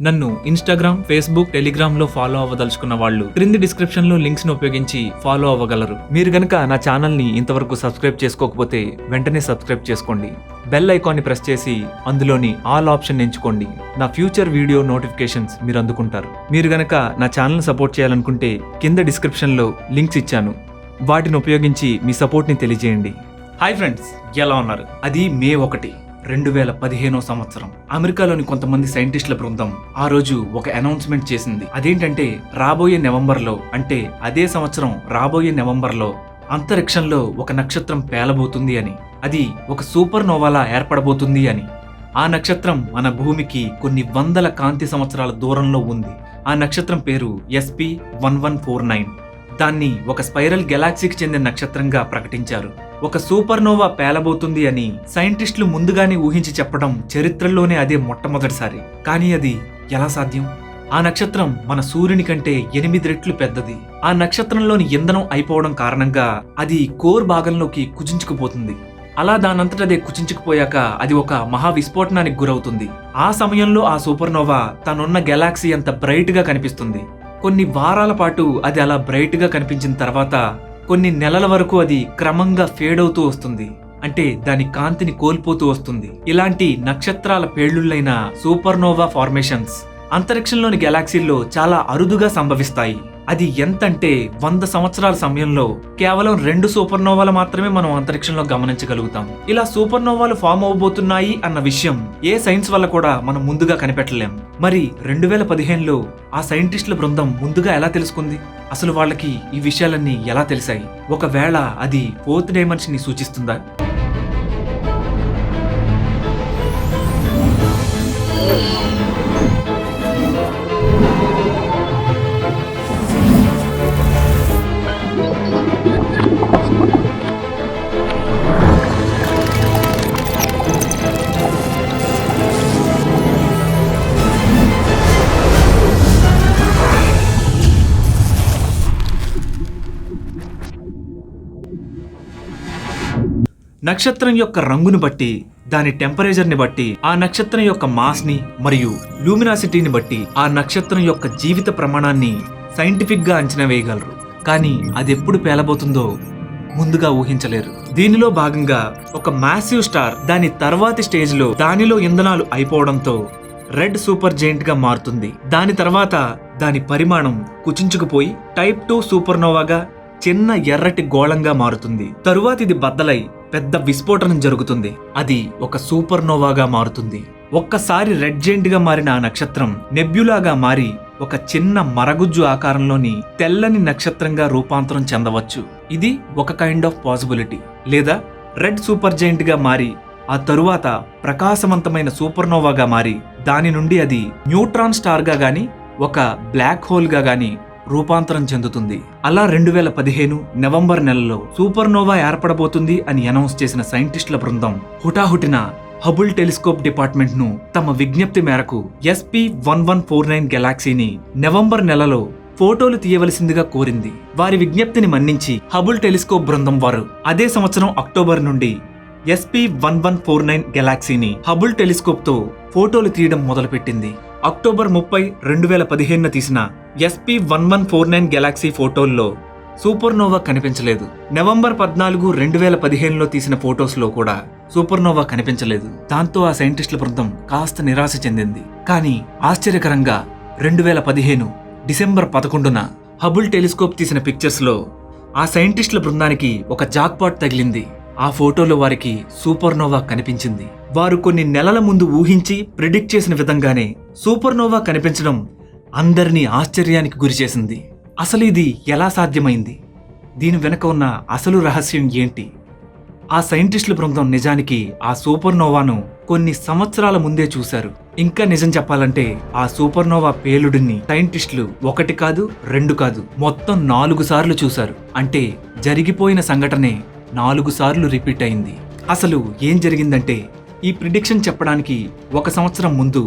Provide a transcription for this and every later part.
నన్ను Instagram, Facebook, Telegram లో follow అవ్వదలుచుకున్న వాళ్ళు క్రింది డిస్క్రిప్షన్ లో లింక్స్ ను ఉపయోగించి ఫాలో అవ్వగలరు. మీరు గనక నా ఛానల్ ని ఇంతవరకు సబ్స్క్రైబ్ చేసుకోకపోతే వెంటనే సబ్స్క్రైబ్ చేసుకోండి. బెల్ ఐకాన్ ని ప్రెస్ చేసి అందులోని ఆల్ ఆప్షన్ ఎంచుకోండి. నా ఫ్యూచర్ వీడియో నోటిఫికేషన్స్ మీరు అందుకుంటారు. మీరు గనక నా ఛానల్ సపోర్ట్ చేయాలనుకుంటే కింద డిస్క్రిప్షన్ లో లింక్స్ ఇచ్చాను, వాటిని ఉపయోగించి మీ సపోర్ట్ ని తెలియజేయండి. హాయ్ ఫ్రెండ్స్, ఎలా ఉన్నారు? అది మే 1, 2015 సంవత్సరం. అమెరికాలోని కొంతమంది సైంటిస్టుల బృందం ఆ రోజు ఒక అనౌన్స్మెంట్ చేసింది. అదేంటంటే రాబోయే నవంబర్లో, అంటే అదే సంవత్సరం రాబోయే నవంబర్లో అంతరిక్షంలో ఒక నక్షత్రం పేలబోతుంది అని, అది ఒక సూపర్ నోవాలా ఏర్పడబోతుంది అని. ఆ నక్షత్రం మన భూమికి కొన్ని వందల కాంతి సంవత్సరాల దూరంలో ఉంది. ఆ నక్షత్రం పేరు SP1149. దాన్ని ఒక స్పైరల్ గెలాక్సీకి చెందిన నక్షత్రంగా ప్రకటించారు. ఒక సూపర్ నోవా పేలబోతుంది అని సైంటిస్టులు ముందుగానే ఊహించి చెప్పడం చరిత్రలోనే అదే మొట్టమొదటిసారి. కానీ అది ఎలా సాధ్యం? ఆ నక్షత్రం మన సూర్యుని కంటే 8 రెట్లు పెద్దది. ఆ నక్షత్రంలోని ఇంధనం అయిపోవడం కారణంగా అది కోర్ భాగంలోకి కుచించుకుపోతుంది. అలా దానంతటదే కుచించుకుపోయాక అది ఒక మహా విస్ఫోటనానికి గురవుతుంది. ఆ సమయంలో ఆ సూపర్ నోవా తనున్న గెలాక్సీ అంత బ్రైట్ గా కనిపిస్తుంది. కొన్ని వారాల పాటు అది అలా బ్రైట్ గా కనిపించిన తర్వాత కొన్ని నెలల వరకు అది క్రమంగా ఫేడ్ అవుతూ వస్తుంది. అంటే దాని కాంతిని కోల్పోతూ వస్తుంది. ఇలాంటి నక్షత్రాల పేలుళ్లైన సూపర్నోవా ఫార్మేషన్స్ అంతరిక్షంలోని గెలాక్సీల్లో చాలా అరుదుగా సంభవిస్తాయి. అది ఎంతంటే 100 సంవత్సరాల సమయంలో కేవలం 2 సూపర్నోవాలు మాత్రమే మనం అంతరిక్షంలో గమనించగలుగుతాం. ఇలా సూపర్నోవాలు ఫామ్ అవబోతున్నాయి అన్న విషయం ఏ సైన్స్ వల్ల కూడా మనం ముందుగా కనిపెట్టలేం. మరి 2015లో ఆ సైంటిస్టుల బృందం ముందుగా ఎలా తెలుసుకుంది? అసలు వాళ్ళకి ఈ విషయాలన్నీ ఎలా తెలిసాయి? ఒకవేళ అది 4th డైమెన్షన్ ని సూచిస్తుందా? నక్షత్రం యొక్క రంగును బట్టి, దాని టెంపరేచర్ని బట్టి, ఆ నక్షత్రం యొక్క మాస్ ని మరియు లూమినాసిటీని బట్టి ఆ నక్షత్రం యొక్క జీవిత ప్రమాణాన్ని సైంటిఫిక్ గా అంచనా వేయగలరు. కానీ అది ఎప్పుడు పేలబోతుందో ముందుగా ఊహించలేరు. దీనిలో భాగంగా ఒక మ్యాసివ్ స్టార్ దాని తర్వాతి స్టేజ్ లో దానిలో ఇంధనాలు అయిపోవడంతో రెడ్ సూపర్ జెయింట్ గా మారుతుంది. దాని తర్వాత దాని పరిమాణం కుచించుకుపోయి టైప్ 2 సూపర్నోవాగా చిన్న ఎర్రటి గోళంగా మారుతుంది. తరువాత ఇది బద్దలై పెద్ద విస్ఫోటనం జరుగుతుంది. అది ఒక సూపర్ నోవాగా మారుతుంది. ఒక్కసారి రెడ్ జెయింట్ గా మారిన ఆ నక్షత్రం నెబ్యులాగా మారి ఒక చిన్న మరగుజ్జు ఆకారంలోని తెల్లని నక్షత్రంగా రూపాంతరం చెందవచ్చు. ఇది ఒక కైండ్ ఆఫ్ పాసిబిలిటీ. లేదా రెడ్ సూపర్ జెయింట్ గా మారి ఆ తరువాత ప్రకాశవంతమైన సూపర్ నోవాగా మారి దాని నుండి అది న్యూట్రాన్ స్టార్ గా గాని ఒక బ్లాక్ హోల్ గా గాని రూపాంతరం చెందుతుంది. అలా 2015 నవంబర్ నెలలో సూపర్ నోవా ఏర్పడబోతుంది అని అనౌన్స్ చేసిన సైంటిస్టుల బృందం హుటాహుటిన హబుల్ టెలిస్కోప్ డిపార్ట్మెంట్ ను తమ విజ్ఞప్తి మేరకు SP1149 గెలాక్సీని నవంబర్ నెలలో ఫోటోలు తీయవలసిందిగా కోరింది. వారి విజ్ఞప్తిని మన్నించి హబుల్ టెలిస్కోప్ బృందం వారు అదే సంవత్సరం అక్టోబర్ నుండి SP1149 గెలాక్సీని హబుల్ టెలిస్కోప్ తో ఫోటోలు తీయడం మొదలుపెట్టింది. అక్టోబర్ 30, 2015 తీసిన SP1149 గెలాక్సీ ఫోటోల్లో సూపర్నోవా కనిపించలేదు. నవంబర్ 14, 2015లో తీసిన ఫోటోస్ లో కూడా సూపర్నోవా కనిపించలేదు. దాంతో ఆ సైంటిస్టుల బృందం కాస్త నిరాశ చెందింది. కానీ ఆశ్చర్యకరంగా 2015 డిసెంబర్ 11న హబుల్ టెలిస్కోప్ తీసిన పిక్చర్స్ లో ఆ సైంటిస్టుల బృందానికి ఒక జాక్పాట్ తగిలింది. ఆ ఫోటోలో వారికి సూపర్నోవా కనిపించింది. వారు కొన్ని నెలల ముందు ఊహించి ప్రిడిక్ట్ చేసిన విధంగానే సూపర్నోవా కనిపించడం అందరినీ ఆశ్చర్యానికి గురిచేసింది. అసలు ఇది ఎలా సాధ్యమైంది? దీని వెనక ఉన్న అసలు రహస్యం ఏంటి? ఆ సైంటిస్టుల బృందం నిజానికి ఆ సూపర్నోవాను కొన్ని సంవత్సరాల ముందే చూశారు. ఇంకా నిజం చెప్పాలంటే ఆ సూపర్నోవా పేలుడిని సైంటిస్టులు 1 కాదు 2 కాదు మొత్తం 4 సార్లు చూశారు. అంటే జరిగిపోయిన సంఘటనే 4 సార్లు రిపీట్ అయింది. అసలు ఏం జరిగిందంటే, ఈ ప్రిడిక్షన్ చెప్పడానికి 1 సంవత్సరం ముందు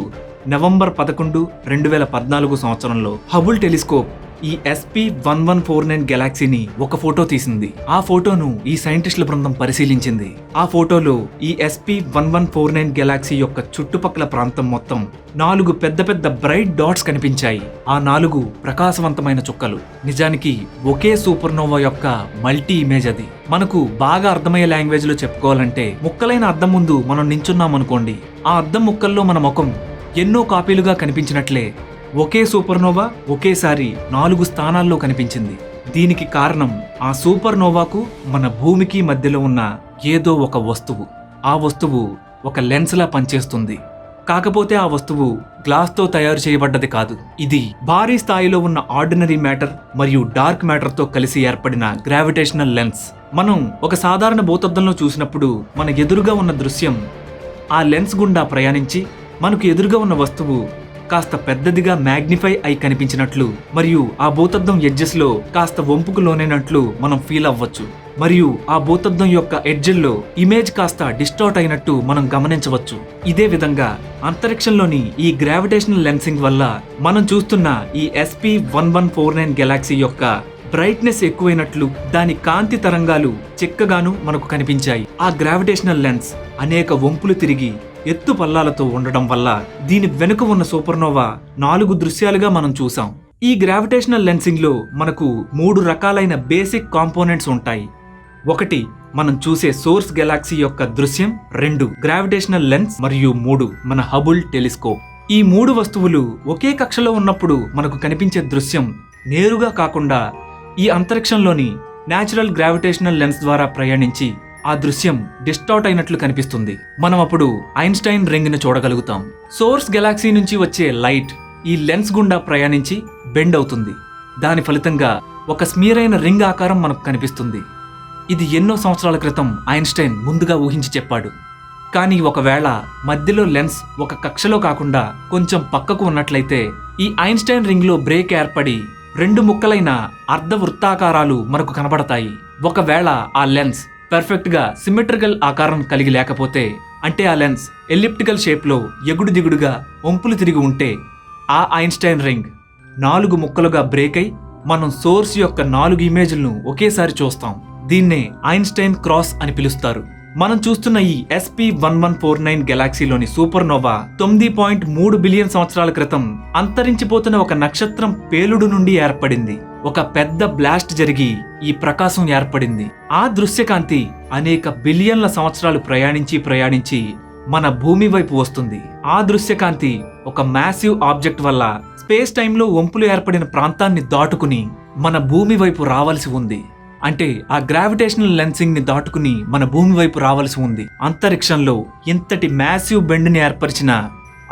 నవంబర్ 11, 2014 సంవత్సరంలో హబుల్ టెలిస్కోప్ ఈ SP1149 గెలాక్సీని ఒక ఫోటో తీసింది. ఆ ఫోటోను ఈ సైంటిస్టుల బృందం పరిశీలించింది. ఆ ఫోటోలో ఈ SP1149 గెలాక్సీ యొక్క చుట్టుపక్కల ప్రాంతం మొత్తం 4 పెద్ద పెద్ద బ్రైట్ డాట్స్ కనిపించాయి. ఆ 4 ప్రకాశవంతమైన చుక్కలు నిజానికి ఒకే సూపర్నోవా యొక్క మల్టీ ఇమేజ్ అది. మనకు బాగా అర్థమయ్యే లాంగ్వేజ్ లో చెప్పుకోవాలంటే, ముక్కలైన అద్దం ముందు మనం నించున్నాం అనుకోండి, ఆ అద్దం ముక్కల్లో మన ముఖం ఎన్నో కాపీలుగా కనిపించినట్లే ఒకే సూపర్నోవా ఒకేసారి 4 స్థానాల్లో కనిపించింది. దీనికి కారణం ఆ సూపర్నోవాకు మన భూమికి మధ్యలో ఉన్న ఏదో ఒక వస్తువు. ఆ వస్తువు ఒక లెన్స్ లా పనిచేస్తుంది. కాకపోతే ఆ వస్తువు గ్లాస్తో తయారు చేయబడ్డది కాదు. ఇది భారీ స్థాయిలో ఉన్న ఆర్డినరీ మ్యాటర్ మరియు డార్క్ మ్యాటర్తో కలిసి ఏర్పడిన గ్రావిటేషనల్ లెన్స్. మనం ఒక సాధారణ భూతద్దంలో చూసినప్పుడు మన ఎదురుగా ఉన్న దృశ్యం ఆ లెన్స్ గుండా ప్రయాణించి మనకు ఎదురుగా ఉన్న వస్తువు కాస్త పెద్దదిగా మ్యాగ్నిఫై అయి కనిపించినట్లు మరియు ఆ భూతద్దం ఎడ్జెస్ లో కాస్త వంపుకు లోనైనట్లు మనం ఫీల్ అవ్వచ్చు. మరియు ఆ భూతద్దం యొక్క ఎడ్జెల్లో ఇమేజ్ కాస్త డిస్టార్ట్ అయినట్టు మనం గమనించవచ్చు. ఇదే విధంగా అంతరిక్షంలోని ఈ గ్రావిటేషనల్ లెన్సింగ్ వల్ల మనం చూస్తున్న ఈ SP1149 గెలాక్సీ యొక్క బ్రైట్నెస్ ఎక్కువైనట్లు, దాని కాంతి తరంగాలు చిక్కగాను మనకు కనిపించాయి. ఆ గ్రావిటేషనల్ లెన్స్ అనేక వంపులు తిరిగి ఎత్తు పల్లాలతో ఉండడం వల్ల దీని వెనుక ఉన్న సూపర్నోవా 4 దృశ్యాలుగా మనం చూసాం. ఈ గ్రావిటేషనల్ లెన్సింగ్ లో మనకు 3 రకాలైన బేసిక్ కాంపోనెంట్స్ ఉంటాయి. 1 మనం చూసే సోర్స్ గెలాక్సీ యొక్క దృశ్యం, 2 గ్రావిటేషనల్ లెన్స్ మరియు 3 మన హబుల్ టెలిస్కోప్. ఈ 3 వస్తువులు ఒకే కక్షలో ఉన్నప్పుడు మనకు కనిపించే దృశ్యం నేరుగా కాకుండా ఈ అంతరిక్షంలోని న్యాచురల్ గ్రావిటేషనల్ లెన్స్ ద్వారా ప్రయాణించి ఆ దృశ్యం డిస్టార్ట్ అయినట్లు కనిపిస్తుంది. మనం అప్పుడు ఐన్స్టైన్ రింగ్ ని చూడగలుగుతాం. సోర్స్ గెలాక్సీ నుంచి వచ్చే లైట్ ఈ లెన్స్ గుండా ప్రయాణించి బెండ్ అవుతుంది. దాని ఫలితంగా ఒక స్మియర్ అయిన రింగ్ ఆకారం మనకు కనిపిస్తుంది. ఇది ఎన్నో సంవత్సరాల క్రితం ఐన్స్టైన్ ముందుగా ఊహించి చెప్పాడు. కానీ ఒకవేళ మధ్యలో లెన్స్ ఒక కక్షలో కాకుండా కొంచెం పక్కకు ఉన్నట్లయితే ఈ ఐన్స్టైన్ రింగ్ లో బ్రేక్ ఏర్పడి 2 ముక్కలైన అర్ధవృత్తాకారాలు మనకు కనబడతాయి. ఒకవేళ ఆ లెన్స్ పర్ఫెక్ట్ గా సిమెట్రికల్ ఆకారం కలిగి లేకపోతే, అంటే ఆ లెన్స్ ఎలిప్టికల్ షేప్ లో ఎగుడు దిగుడుగా వంపులు తిరిగి ఉంటే, ఆ ఐన్స్టైన్ రింగ్ 4 ముక్కలుగా బ్రేక్ అయి మనం సోర్స్ యొక్క 4 ఇమేజ్లను ఒకేసారి చూస్తాం. దీన్నే ఐన్స్టైన్ క్రాస్ అని పిలుస్తారు. మనం చూస్తున్న ఈ SP1149 గెలాక్సీలోని సూపర్నోవా 9.3 బిలియన్ సంవత్సరాల క్రితం అంతరించిపోతున్న ఒక నక్షత్రం పేలుడు నుండి ఏర్పడింది. ఒక పెద్ద బ్లాస్ట్ జరిగి ఈ ప్రకాశం ఏర్పడింది. ఆ దృశ్యకాంతి అనేక బిలియన్ల సంవత్సరాలు ప్రయాణించి మన భూమి వైపు వస్తుంది. ఆ దృశ్యకాంతి ఒక మ్యాసివ్ ఆబ్జెక్ట్ వల్ల స్పేస్ టైంలో వంపులు ఏర్పడిన ప్రాంతాన్ని దాటుకుని మన భూమి వైపు రావాల్సి ఉంది. అంటే ఆ గ్రావిటేషనల్ లెన్సింగ్ ని దాటుకుని మన భూమి వైపు రావాల్సి ఉంది. అంతరిక్షంలో ఇంతటి మ్యాసివ్ బెండ్ ని ఏర్పరిచిన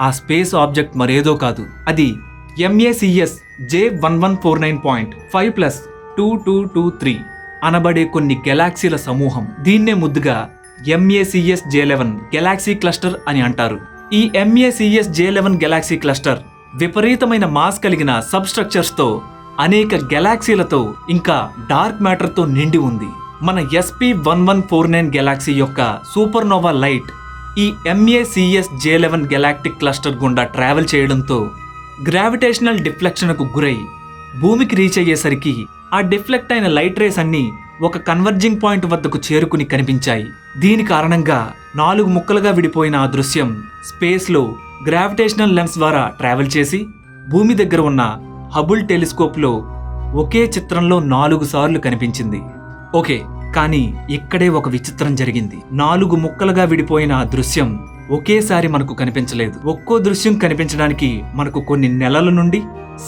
ఆ స్పేస్ ఆబ్జెక్ట్ మరేదో కాదు, అది MACS J1149.5+2223 అనబడే కొన్ని గెలాక్సీల సమూహం. దీన్నే ముద్దుగా MACS J11 గెలాక్సీ క్లస్టర్ అని అంటారు. ఈ MACS J11 గెలాక్సీ క్లస్టర్ విపరీతమైన మాస్ కలిగిన సబ్ స్ట్రక్చర్స్ తో, అనేక గెలాక్సీలతో ఇంకా డార్క్ మ్యాటర్ తో నిండి ఉంది. మన SP1149 గెలాక్సీ యొక్క సూపర్నోవా లైట్ ఈ MACS J11 గెలాక్టిక్ క్లస్టర్ గుండా ట్రావెల్ చేయడంతో గ్రావిటేషనల్ డిఫ్లెక్షన్కు గురై భూమికి రీచ్ అయ్యేసరికి ఆ డిఫ్లెక్ట్ అయిన లైట్ రేస్ అన్ని ఒక కన్వర్జింగ్ పాయింట్ వద్దకు చేరుకుని కనిపించాయి. దీని కారణంగా 4 ముక్కలుగా విడిపోయిన ఆ దృశ్యం స్పేస్ లో గ్రావిటేషనల్ లెన్స్ ద్వారా ట్రావెల్ చేసి భూమి దగ్గర ఉన్న హబుల్ టెలిస్కోప్ లో ఒకే చిత్రంలో 4 సార్లు కనిపించింది. ఓకే, కానీ ఇక్కడే ఒక విచిత్రం జరిగింది. 4 ముక్కలుగా విడిపోయిన ఆ దృశ్యం ఒకేసారి మనకు కనిపించలేదు. ఒక్కో దృశ్యం కనిపించడానికి మనకు కొన్ని నెలల నుండి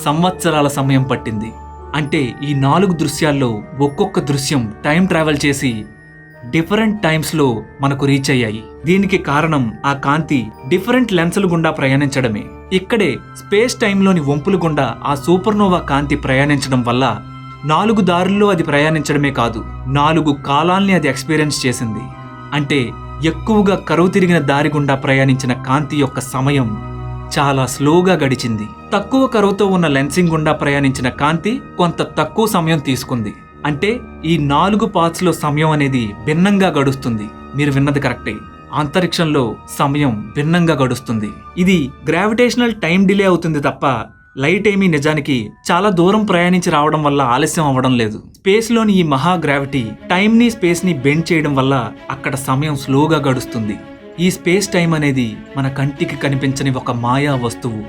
సంవత్సరాల సమయం పట్టింది. అంటే ఈ 4 దృశ్యాల్లో ఒక్కొక్క దృశ్యం టైం ట్రావెల్ చేసి డిఫరెంట్ టైమ్స్ లో మనకు రీచ్ అయ్యాయి. దీనికి కారణం ఆ కాంతి డిఫరెంట్ లెన్సుల గుండా ప్రయాణించడమే. ఇక్కడే స్పేస్ టైంలోని వంపుల గుండా ఆ సూపర్నోవా కాంతి ప్రయాణించడం వల్ల 4 దారుల్లో అది ప్రయాణించడమే కాదు, 4 కాలాల్ని అది ఎక్స్పీరియన్స్ చేసింది. అంటే ఎక్కువగా కరువు తిరిగిన దారి గుండా ప్రయాణించిన కాంతి యొక్క సమయం చాలా స్లోగా గడిచింది. తక్కువ కరువుతో ఉన్న లెన్సింగ్ గుండా ప్రయాణించిన కాంతి కొంత తక్కువ సమయం తీసుకుంది. అంటే ఈ 4 పాత్స్ లో సమయం అనేది భిన్నంగా గడుస్తుంది. మీరు విన్నది కరెక్టే, అంతరిక్షంలో సమయం భిన్నంగా గడుస్తుంది. ఇది గ్రావిటేషనల్ టైం డిలే అవుతుంది తప్ప లైట్ ఏమీ నిజానికి చాలా దూరం ప్రయాణించి రావడం వల్ల ఆలస్యం అవ్వడం లేదు. స్పేస్ లోని ఈ మహాగ్రావిటీ టైం ని స్పేస్ ని బెండ్ చేయడం వల్ల అక్కడ సమయం స్లోగా గడుస్తుంది. ఈ స్పేస్ టైం అనేది మన కంటికి కనిపించని ఒక మాయా వస్తువు.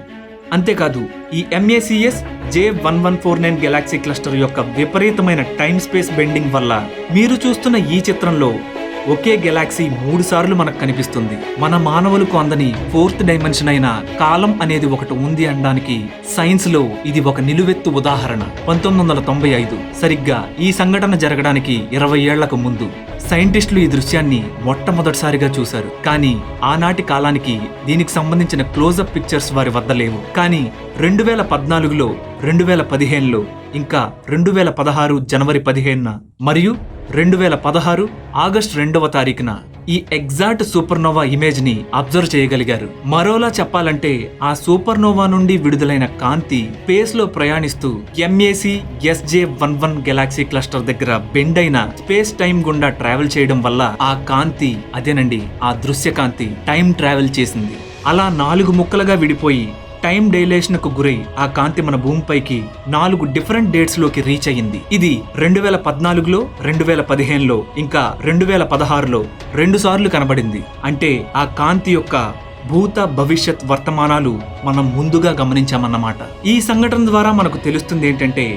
అంతేకాదు ఈ MACS J1149 గెలాక్సీ క్లస్టర్ యొక్క విపరీతమైన టైం స్పేస్ బెండింగ్ వల్ల మీరు చూస్తున్న ఈ చిత్రంలో ఒకే గెలాక్సీ 3 సార్లు మనకు కనిపిస్తుంది. మన మానవులకు అందని 4th డైమెన్షన్ అయిన కాలం అనేది ఒకటి ఉంది అనడానికి సైన్స్ లో ఇది ఒక నిలువెత్తు ఉదాహరణ. 1995 సరిగ్గా ఈ సంఘటన జరగడానికి 20 ఏళ్లకు ముందు సైంటిస్టులు ఈ దృశ్యాన్ని మొట్టమొదటిసారిగా చూశారు. కానీ ఆనాటి కాలానికి దీనికి సంబంధించిన క్లోజప్ పిక్చర్స్ వారి వద్ద లేవు. కానీ 2014లో 2015లో ఇంకా 2016 జనవరి 15న మరియు 2016 ఆగస్టు 2వ తారీఖున ఈ ఎగ్జాక్ట్ సూపర్నోవా ఇమేజ్ ని అబ్జర్వ్ చేయగలిగారు. మరోలా చెప్పాలంటే ఆ సూపర్నోవా నుండి విడుదలైన కాంతి స్పేస్ లో ప్రయాణిస్తూ MACS గెలాక్సీ క్లస్టర్ దగ్గర బెండ్ అయిన స్పేస్ టైం గుండా ట్రావెల్ చేయడం వల్ల ఆ కాంతి అదేనండి ఆ దృశ్య కాంతి టైం ట్రావెల్ చేసింది. అలా 4 ముక్కలుగా విడిపోయి టైం డైలేషన్ కు గురై ఆ కాంతి మన భూమిపైకి 4 డిఫరెంట్ డేట్స్ లోకి రీచ్ అయ్యింది. ఇది 2014లో 2015లో ఇంకా 2016లో 2 సార్లు కనబడింది. అంటే ఆ కాంతి యొక్క భూత భవిష్యత్ వర్తమానాలు మనం ముందుగా గమనించామన్నమాట. ఈ సంఘటన ద్వారా మనకు తెలుస్తుంది ఏంటంటే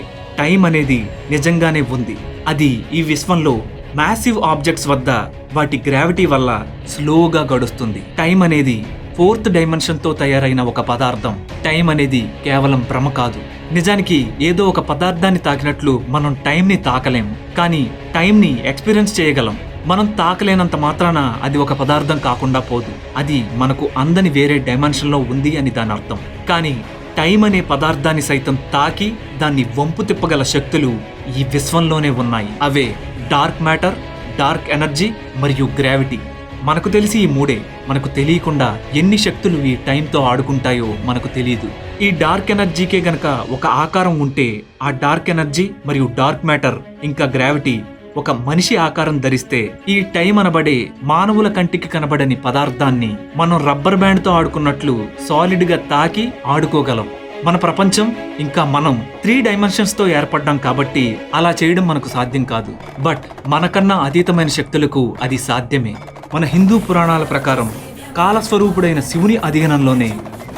టైం అనేది నిజంగానే ఉంది. అది ఈ విశ్వంలో మ్యాసివ్ ఆబ్జెక్ట్స్ వద్ద వాటి గ్రావిటీ వల్ల స్లోగా గడుస్తుంది. టైం అనేది 4th డైమెన్షన్ తో తయారైన ఒక పదార్థం. టైం అనేది కేవలం భ్రమ కాదు. నిజానికి ఏదో ఒక పదార్థాన్ని తాకినట్లు మనం టైంని తాకలేం, కానీ టైంని ఎక్స్పీరియన్స్ చేయగలం. మనం తాకలేనంత మాత్రాన అది ఒక పదార్థం కాకుండా పోదు. అది మనకు అందని వేరే డైమెన్షన్ లో ఉంది అని దాని అర్థం. కానీ టైం అనే పదార్థాన్ని సైతం తాకి దాన్ని వంపు తిప్పగల శక్తులు ఈ విశ్వంలోనే ఉన్నాయి. అవే డార్క్ మ్యాటర్, డార్క్ ఎనర్జీ మరియు గ్రావిటీ. మనకు తెలిసి ఈ 3 మనకు తెలియకుండా ఎన్ని శక్తులు ఈ టైంతో ఆడుకుంటాయో మనకు తెలియదు. ఈ డార్క్ ఎనర్జీకే గనక ఒక ఆకారం ఉంటే ఆ డార్క్ ఎనర్జీ మరియు డార్క్ మ్యాటర్ ఇంకా గ్రావిటీ ఒక మనిషి ఆకారం ధరిస్తే ఈ టైం అనబడే మానవుల కంటికి కనబడని పదార్థాన్ని మనం రబ్బర్ బ్యాండ్ తో ఆడుకున్నట్లు సాలిడ్ గా తాకి ఆడుకోగలం. మన ప్రపంచం ఇంకా మనం 3 డైమెన్షన్స్ తో ఏర్పడ్డాం కాబట్టి అలా చేయడం మనకు సాధ్యం కాదు. బట్ మనకన్నా అతీతమైన శక్తులకు అది సాధ్యమే. మన హిందూ పురాణాల ప్రకారం కాలస్వరూపుడైన శివుని అధీనంలోనే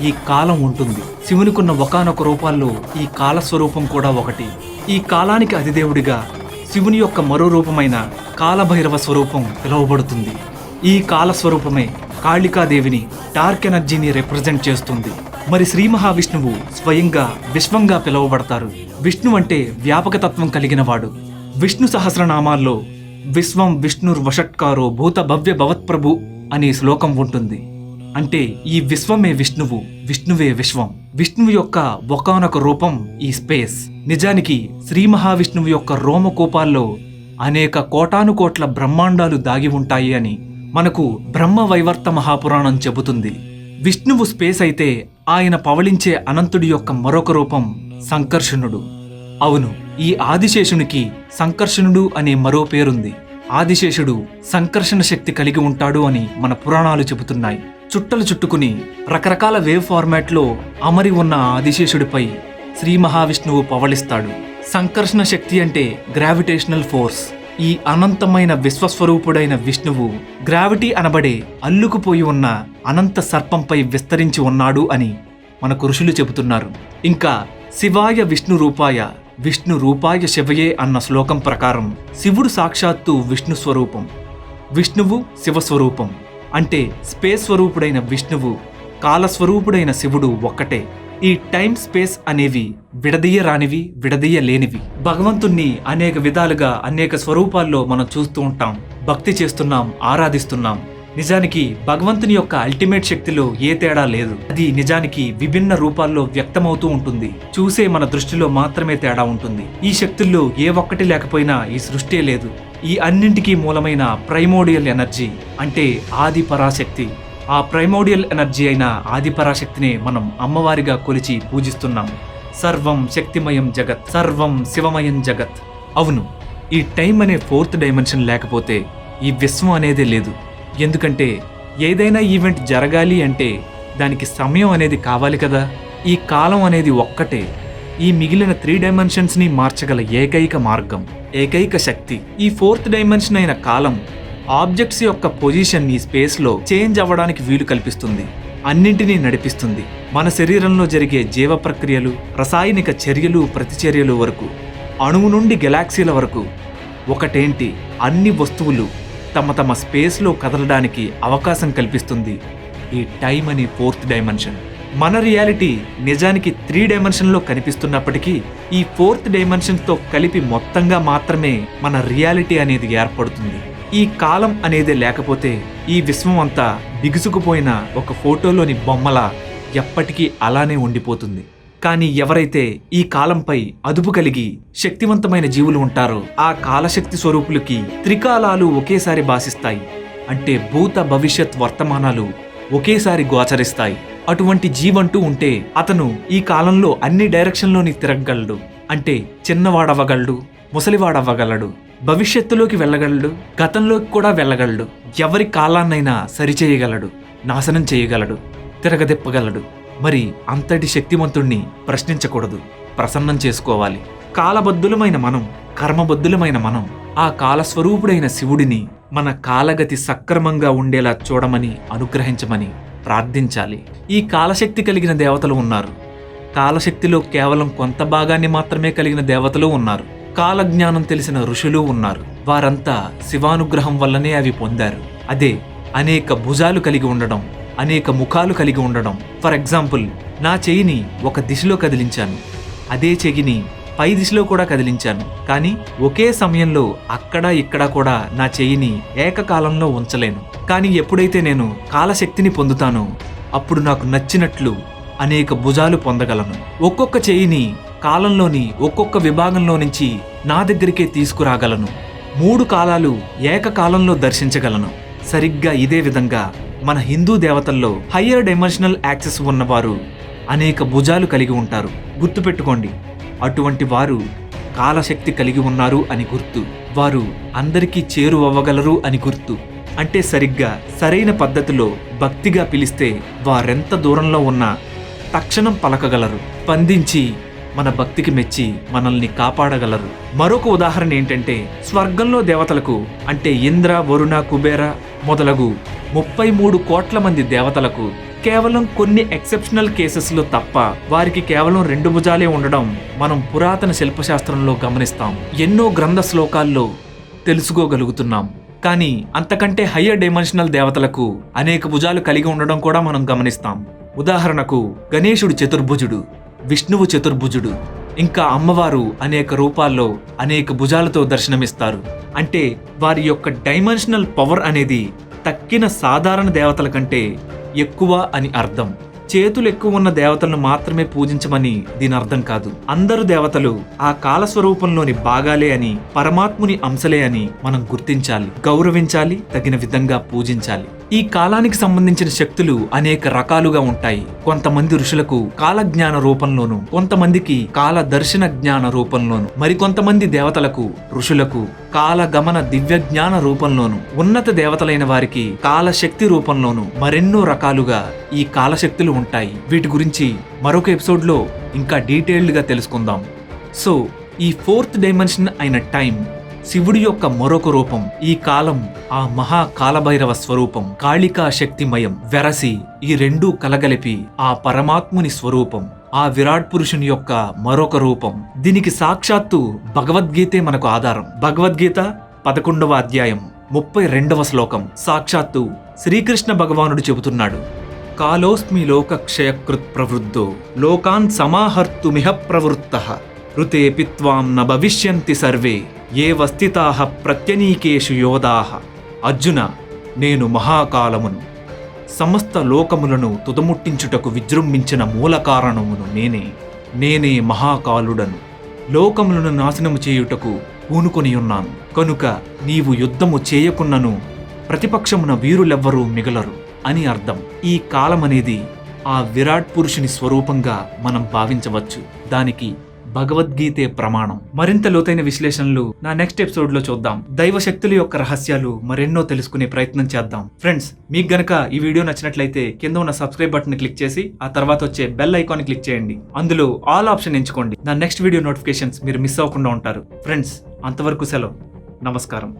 ఈ కాలం ఉంటుంది. శివునికున్న ఒకానొక రూపాల్లో ఈ కాలస్వరూపం కూడా ఒకటి. ఈ కాలానికి అధిదేవుడిగా శివుని యొక్క మరో రూపమైన కాలభైరవ స్వరూపం పిలువబడుతుంది. ఈ కాలస్వరూపమే కాళికాదేవిని డార్క్ ఎనర్జీని రిప్రజెంట్ చేస్తుంది. మరి శ్రీ మహావిష్ణువు స్వయంగా విశ్వంగా పిలువబడతారు. విష్ణు అంటే వ్యాపకతత్వం కలిగిన వాడు. విష్ణు సహస్రనామాల్లో విశ్వం విష్ణుర్వషట్కారో భూత భవ్య భవత్ప్రభు అనే శ్లోకం ఉంటుంది. అంటే ఈ విశ్వమే విష్ణువు, విష్ణువే విశ్వం. విష్ణువు యొక్క ఒకానొక రూపం ఈ స్పేస్. నిజానికి శ్రీ మహావిష్ణువు యొక్క రోమకోపాల్లో అనేక కోటానుకోట్ల బ్రహ్మాండాలు దాగి ఉంటాయి అని మనకు బ్రహ్మ వైవర్త మహాపురాణం చెబుతుంది. విష్ణువు స్పేస్ అయితే ఆయన పవళించే అనంతుడి యొక్క మరొక రూపం సంకర్షణుడు. అవును, ఈ ఆదిశేషునికి సంకర్షణుడు అనే మరో పేరుంది. ఆదిశేషుడు సంకర్షణ శక్తి కలిగి ఉంటాడు అని మన పురాణాలు చెబుతున్నాయి. చుట్టలు చుట్టుకుని రకరకాల వేవ్ ఫార్మాట్లో అమరి ఉన్న ఆదిశేషుడిపై శ్రీ మహావిష్ణువు పవళిస్తాడు. సంకర్షణ శక్తి అంటే గ్రావిటేషనల్ ఫోర్స్. ఈ అనంతమైన విశ్వస్వరూపుడైన విష్ణువు గ్రావిటీ అనబడే అల్లుకుపోయి ఉన్న అనంత సర్పంపై విస్తరించి ఉన్నాడు అని మనకు ఋషులు చెబుతున్నారు. ఇంకా శివాయ విష్ణు రూపాయ విష్ణు రూపాయ శివయే అన్న శ్లోకం ప్రకారం శివుడు సాక్షాత్తు విష్ణు స్వరూపం, విష్ణువు శివస్వరూపం. అంటే స్పేస్ స్వరూపుడైన విష్ణువు, కాలస్వరూపుడైన శివుడు ఒక్కటే. ఈ టైం స్పేస్ అనేవి విడదీయరానివి, విడదీయలేనివి. భగవంతుణ్ణి అనేక విధాలుగా అనేక స్వరూపాల్లో మనం చూస్తూ ఉంటాం, భక్తి చేస్తున్నాం, ఆరాధిస్తున్నాం. నిజానికి భగవంతుని యొక్క అల్టిమేట్ శక్తిలో ఏ తేడా లేదు. అది నిజానికి విభిన్న రూపాల్లో వ్యక్తమవుతూ ఉంటుంది. చూసే మన దృష్టిలో మాత్రమే తేడా ఉంటుంది. ఈ శక్తుల్లో ఏ ఒక్కటి లేకపోయినా ఈ సృష్టి లేదు. ఈ అన్నింటికీ మూలమైన ప్రైమోడియల్ ఎనర్జీ అంటే ఆది పరాశక్తి. ఆ ప్రైమోడియల్ ఎనర్జీ అయిన ఆది పరాశక్తినే మనం అమ్మవారిగా కొలిచి పూజిస్తున్నాం. సర్వం శక్తిమయం జగత్, సర్వం శివమయం జగత్. అవును, ఈ టైం అనే 4th డైమెన్షన్ లేకపోతే ఈ విశ్వం అనేదే లేదు. ఎందుకంటే ఏదైనా ఈవెంట్ జరగాలి అంటే దానికి సమయం అనేది కావాలి కదా. ఈ కాలం అనేది ఒక్కటే ఈ మిగిలిన 3 డైమెన్షన్స్ని మార్చగల ఏకైక మార్గం, ఏకైక శక్తి. ఈ 4th డైమెన్షన్ అయిన కాలం ఆబ్జెక్ట్స్ యొక్క పొజిషన్ని స్పేస్లో చేంజ్ అవ్వడానికి వీలు కల్పిస్తుంది, అన్నింటినీ నడిపిస్తుంది. మన శరీరంలో జరిగే జీవ ప్రక్రియలు, రసాయనిక చర్యలు, ప్రతిచర్యలు వరకు, అణువు నుండి గెలాక్సీల వరకు ఒకటేంటి అన్ని వస్తువులు తమ తమ స్పేస్లో కదలడానికి అవకాశం కల్పిస్తుంది ఈ టైం అని 4th డైమెన్షన్. మన రియాలిటీ నిజానికి 3 డైమెన్షన్లో కనిపిస్తున్నప్పటికీ ఈ 4th డైమెన్షన్తో కలిపి మొత్తంగా మాత్రమే మన రియాలిటీ అనేది ఏర్పడుతుంది. ఈ కాలం అనేది లేకపోతే ఈ విశ్వం అంతా బిగుసుకుపోయిన ఒక ఫోటోలోని బొమ్మలా ఎప్పటికీ అలానే ఉండిపోతుంది. కానీ ఎవరైతే ఈ కాలంపై అదుపు కలిగి శక్తివంతమైన జీవులు ఉంటారో ఆ కాలశక్తి స్వరూపులకి త్రికాలాలు ఒకేసారి భాసిస్తాయి. అంటే భూత భవిష్యత్ వర్తమానాలు ఒకేసారి గోచరిస్తాయి. అటువంటి జీవంటూ ఉంటే అతను ఈ కాలంలో అన్ని డైరెక్షన్లోని తిరగగలడు. అంటే చిన్నవాడవ్వగలడు, ముసలివాడవ్వగలడు, భవిష్యత్తులోకి వెళ్ళగలడు, గతంలోకి కూడా వెళ్ళగలడు, ఎవరి కాలాన్నైనా సరిచేయగలడు, నాశనం చేయగలడు, తిరగదెప్పగలడు. మరి అంతటి శక్తివంతుణ్ణి ప్రశ్నించకూడదు, ప్రసన్నం చేసుకోవాలి. కాలబద్ధులమైన మనం, కర్మబద్ధులమైన మనం ఆ కాలస్వరూపుడైన శివుడిని మన కాలగతి సక్రమంగా ఉండేలా చూడమని, అనుగ్రహించమని ప్రార్థించాలి. ఈ కాలశక్తి కలిగిన దేవతలు ఉన్నారు. కాలశక్తిలో కేవలం కొంత భాగాన్ని మాత్రమే కలిగిన దేవతలు ఉన్నారు. కాలజ్ఞానం తెలిసిన ఋషులు ఉన్నారు. వారంతా శివానుగ్రహం వల్లనే అవి పొందారు. అదే అనేక భుజాలు కలిగి ఉండడం, అనేక ముఖాలు కలిగి ఉండడం. ఫర్ ఎగ్జాంపుల్, నా చెయ్యిని ఒక దిశలో కదిలించాను, అదే చెయ్యిని పై దిశలో కూడా కదిలించాను. కానీ ఒకే సమయంలో అక్కడ ఇక్కడ కూడా నా చెయ్యిని ఏకకాలంలో ఉంచలేను. కానీ ఎప్పుడైతే నేను కాలశక్తిని పొందుతానో అప్పుడు నాకు నచ్చినట్లు అనేక భుజాలు పొందగలను. ఒక్కొక్క చెయ్యిని కాలంలోని ఒక్కొక్క విభాగంలో నుంచి నా దగ్గరికే తీసుకురాగలను. 3 కాలాలు ఏకకాలంలో దర్శించగలను. సరిగ్గా ఇదే విధంగా మన హిందూ దేవతల్లో హయ్యర్ డైమెన్షనల్ యాక్సెస్ ఉన్నవారు అనేక భుజాలు కలిగి ఉంటారు. గుర్తుపెట్టుకోండి, అటువంటి వారు కాలశక్తి కలిగి ఉన్నారు అని గుర్తు. వారు అందరికీ చేరువవ్వగలరు అని గుర్తు. అంటే సరిగ్గా సరైన పద్ధతిలో భక్తిగా పిలిస్తే వారెంత దూరంలో ఉన్నా తక్షణం పలకగలరు, స్పందించి మన భక్తికి మెచ్చి మనల్ని కాపాడగలరు. మరొక ఉదాహరణ ఏంటంటే, స్వర్గంలో దేవతలకు అంటే ఇంద్ర, వరుణ, కుబేర మొదలగు 33 కోట్ల మంది దేవతలకు కేవలం కొన్ని ఎక్సెప్షనల్ కేసెస్లో తప్ప వారికి కేవలం 2 భుజాలే ఉండడం మనం పురాతన శిల్పశాస్త్రంలో గమనిస్తాం. ఎన్నో గ్రంథ శ్లోకాల్లో తెలుసుకోగలుగుతున్నాం. కానీ అంతకంటే హయ్యర్ డైమెన్షనల్ దేవతలకు అనేక భుజాలు కలిగి ఉండడం కూడా మనం గమనిస్తాం. ఉదాహరణకు గణేశుడు చతుర్భుజుడు, విష్ణువు చతుర్భుజుడు, ఇంకా అమ్మవారు అనేక రూపాల్లో అనేక భుజాలతో దర్శనమిస్తారు. అంటే వారి యొక్క డైమెన్షనల్ పవర్ అనేది తక్కిన సాధారణ దేవతల కంటే ఎక్కువ అని అర్థం. చేతులు ఎక్కువ ఉన్న దేవతలను మాత్రమే పూజించమని దీని అర్థం కాదు. అందరు దేవతలు ఆ కాలస్వరూపంలోని భాగాలే అని, పరమాత్ముని అంశలే అని మనం గుర్తించాలి, గౌరవించాలి, తగిన విధంగా పూజించాలి. ఈ కాలానికి సంబంధించిన శక్తులు అనేక రకాలుగా ఉంటాయి. కొంతమంది ఋషులకు కాలజ్ఞాన రూపంలోను, కొంతమందికి కాల దర్శన జ్ఞాన రూపంలోను, మరికొంతమంది దేవతలకు, ఋషులకు కాలగమన దివ్య జ్ఞాన రూపంలోను, ఉన్నత దేవతలైన వారికి కాలశక్తి రూపంలోను మరెన్నో రకాలుగా ఈ కాలశక్తులు ఉంటాయి. వీటి గురించి మరొక ఎపిసోడ్లో ఇంకా డీటెయిల్డ్గా తెలుసుకుందాం. సో ఈ 4th డైమెన్షన్ అయిన టైం శివుడి యొక్క మరొక రూపం. ఈ కాలం ఆ మహా కాలభైరవ స్వరూపం, కాళికా శక్తిమయం, వెరసి ఈ రెండూ కలగలిపి ఆ పరమాత్ముని స్వరూపం, ఆ విరాట్ పురుషుని యొక్క మరొక రూపం. దీనికి సాక్షాత్తు భగవద్గీతే మనకు ఆధారం. భగవద్గీత 11వ అధ్యాయం 32వ శ్లోకం సాక్షాత్తు శ్రీకృష్ణ భగవానుడు చెబుతున్నాడు, కాలోస్మి లోకక్షయకృత్ ప్రవృద్ధో లోకాన్ సమాహర్తుమిహ ప్రవృత్తః ఋతే పిత్వాం న భవిష్యంతి సర్వే ఏ వస్థితాః ప్రత్యనీకేషు యోధాః. అర్జున, నేను మహాకాలమును, సమస్త లోకములను తుదముట్టించుటకు విజృంభించిన మూల కారణమును నేనే మహాకాలుడను. లోకములను నాశనము చేయుటకు పూనుకొని ఉన్నాను. కనుక నీవు యుద్ధము చేయకున్నను ప్రతిపక్షమున వీరులెవ్వరూ మిగలరు అని అర్థం. ఈ కాలం అనేది ఆ విరాట్ పురుషుని స్వరూపంగా మనం భావించవచ్చు. దానికి భగవద్గీతే ప్రమాణం. మరింత లోతైన విశ్లేషణలు నా నెక్స్ట్ ఎపిసోడ్ లో చూద్దాం. దైవ శక్తుల యొక్క రహస్యాలు మరెన్నో తెలుసుకునే ప్రయత్నం చేద్దాం. ఫ్రెండ్స్, మీకు గనక ఈ వీడియో నచ్చినట్లయితే కింద ఉన్న సబ్స్క్రైబ్ బటన్ క్లిక్ చేసి ఆ తర్వాత వచ్చే బెల్ ఐకాన్ క్లిక్ చేయండి. అందులో ఆల్ ఆప్షన్ ఎంచుకోండి. నా నెక్స్ట్ వీడియో నోటిఫికేషన్స్ మీరు మిస్ అవ్వకుండా ఉంటారు. ఫ్రెండ్స్, అంతవరకు సెలవు. నమస్కారం.